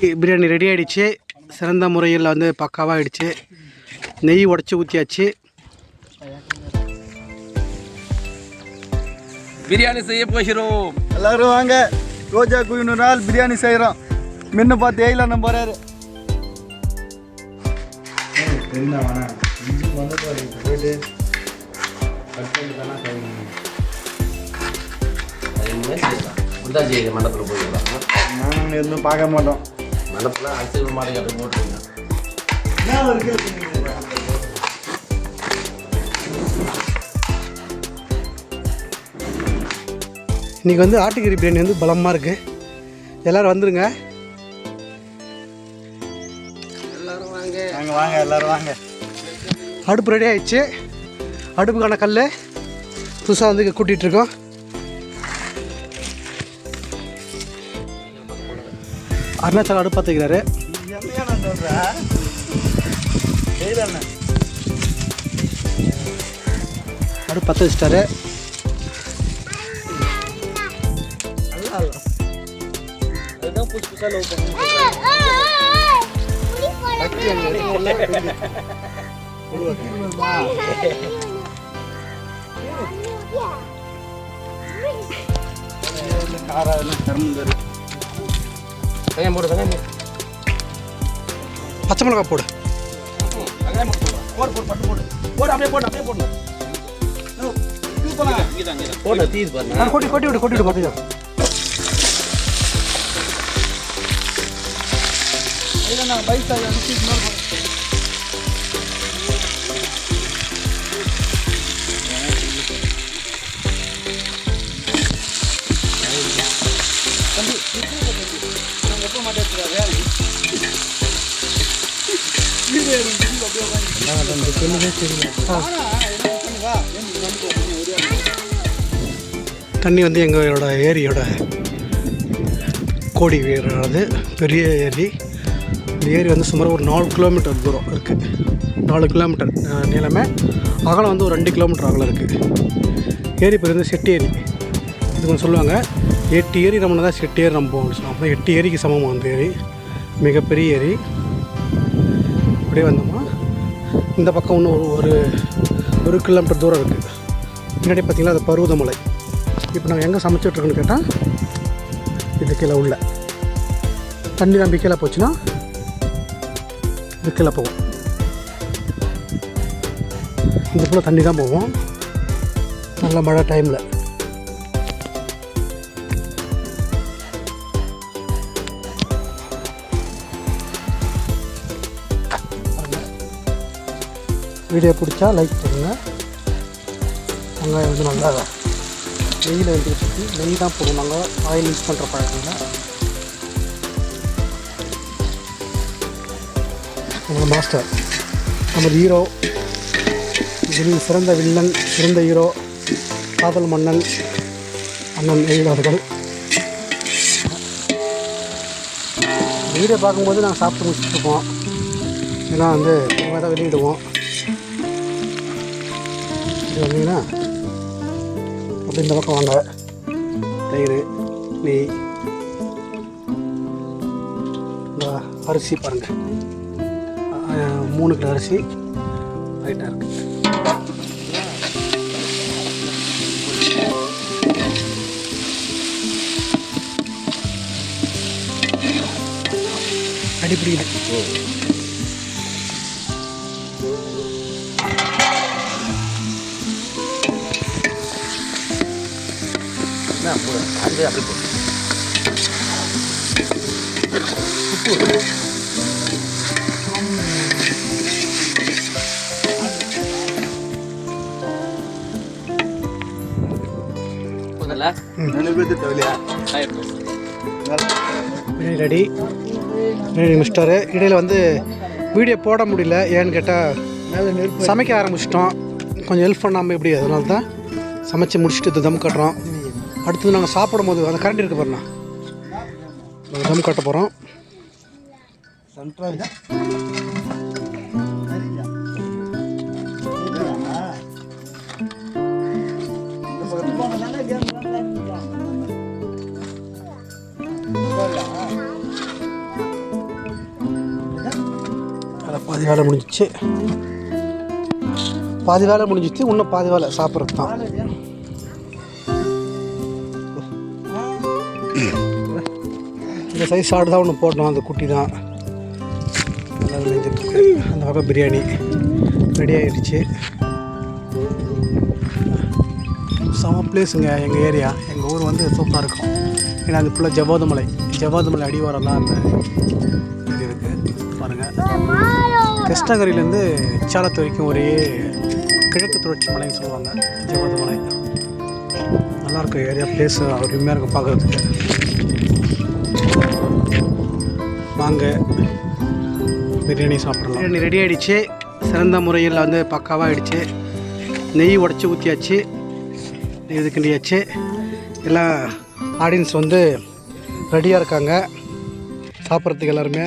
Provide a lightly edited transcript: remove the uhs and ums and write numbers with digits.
Biryani ready ஆகிடுச்சு. சிறந்த முறையில் வந்து பக்காவாக ஆகிடுச்சு. நெய் உடச்சி ஊற்றியாச்சு. பிரியாணி செய்ய போகிறோம். எல்லோரும் வாங்க. ரோஜா குயினு நாள் பிரியாணி செய்கிறோம். முன்ன பார்த்து ஏயில நம்ம போகிறாரு. போயிட்டு மண்டபத்தில் போயிருக்காங்க. நாங்கள் எதுவும் பார்க்க மாட்டோம். மண்டபத்தில் அரிசி மாலை கட்டு போட்டுருங்க. இன்றைக்கி வந்து ஆட்டுக்கறி பிரியாணி வந்து பலமாக இருக்குது. எல்லோரும் வந்துடுங்க. எல்லோரும் வாங்க. நாங்கள் வாங்க, எல்லோரும் வாங்க. அடுப்பு ரெடி ஆகிடுச்சு. அடுப்புக்கான கல் புதுசாக வந்து கூட்டிகிட்ருக்கோம். அருணாச்சலம் அடுப்பு பார்த்துக்கிறாரு. அடுப்பு பற்ற வச்சிட்டாரு. அதுதான் புதுசு புதுசாக லவ் பண்ணுங்க. பச்சை மிளகா போடு. கொட்டி கொட்டி விடு, கொட்டி விடு, கொட்டி விடு. தண்ணி வந்து எங்களோட ஏரியோட கோடி வீரது பெரிய ஏரி. இந்த ஏரி வந்து சுமார் ஒரு 4 கிலோமீட்டர் தூரம் இருக்குது. 4 கிலோமீட்டர் நீளமே. அகலம் வந்து ஒரு 2 கிலோமீட்டர் அகலம் இருக்குது. ஏரி பேர் வந்து செட்டி ஏரி. இது கொஞ்சம் சொல்லுவாங்க 8 ஏரி நம்மள தான் செட்டி ஏரி நம்ம போகணும் சொல்லுவாங்க. 8 ஏரிக்கு சமமாக அந்த ஏரி மிகப்பெரிய ஏரி. அப்படியே வந்தோம்னா இந்த பக்கம் இன்னும் ஒரு கிலோமீட்டர் தூரம் இருக்குது. பின்னாடி பார்த்திங்கன்னா அது பருவதமலை. இப்போ நாங்கள் எங்கே சமைச்சிட்ருக்கோன்னு கேட்டால் இது கீழே உள்ள தண்ணி நம்பி கீழே போச்சுன்னா இது கீழே போவோம். இது போல் தண்ணி தான் போவோம் நல்ல மழை டைமில். வீடியோ பிடிச்சா லைக் பண்ணுங்கள். வெங்காயம் வந்து நல்லா நெய்யில் வந்துட்டு நெய் தான் போடுவோம். நாங்கள் ஆயில் யூஸ் பண்ணுற பழக்கங்க. நம்ம மாஸ்டர் நம்ம ஹீரோ, சிறந்த வில்லன், சிறந்த ஹீரோ, காதல் மன்னன் அண்ணன் நெய்யில் அவர்கள். வீடியோ பார்க்கும்போது நாங்கள் சாப்பிட்டு முடிச்சுட்ருப்போம். ஏன்னா வந்து இனிமேல் தான் வெளியிடுவோம். வந்தீங்கன்னா அப்படி இந்த பக்கம் வாங்க. தயிர், நெய், இந்த அரிசி பாருங்கள் 3 கிலோ அரிசி ரைட்டாக இருக்குது. அடிப்படையில் அது அப்படி போட்டு உப்பு ரெடி மிஸ்டரு. இடையில் வந்து வீடியோ போட முடியல. ஏன்னு கேட்டால் சமைக்க ஆரம்பிச்சிட்டோம். கொஞ்சம் ஹெல்ப் பண்ணாமல் எப்படி, அதனால தான் சமைச்சு முடிச்சுட்டு தம் கட்டுறோம். அடுத்தது நாங்கள் சாப்பிடும் போது அந்த கரண்ட் இருக்க பாருண்ணா தம் கட்ட போகிறோம். பாதி வேலை முடிஞ்சிச்சு, இன்னும் பாதி வேலை சாப்பிட்றது தான். இந்த சைஸ் ஆடு தான் ஒன்று போடணும், அந்த குட்டி தான் நல்லா நெஞ்சிட்ருக்கு. அந்த பக்கம் பிரியாணி ரெடி ஆகிடுச்சு. செம பிளேஸுங்க எங்கள் ஏரியா. எங்கள் ஊர் வந்து சூப்பராக இருக்கும். ஏன்னா அது ஃபுல்லாக ஜவ்வாது மலை அடிவாரம்லாம் அந்த இது இருக்குது பாருங்கள். கிருஷ்ணகிரியிலேருந்து இச்சாலத்து வரைக்கும் ஒரே கிழக்கு தொடர்ச்சி மலைன்னு சொல்லுவாங்க, ஜவ்வாது மலை. நல்லாயிருக்கும் ஏரியா, பிளேஸு அருமையாக இருக்கும் பார்க்குறதுக்கு. வாங்க பிரியாணி சாப்பிடலாம். பிரியாணி ரெடி ஆகிடுச்சு, சிறந்த முறையில் வந்து பக்காவாக ஆகிடுச்சு. நெய் உடச்சி ஊற்றியாச்சு, இது கிண்டியாச்சு. எல்லாம் ஆடியன்ஸ் வந்து ரெடியாக இருக்காங்க சாப்பிட்றதுக்கு எல்லாருமே.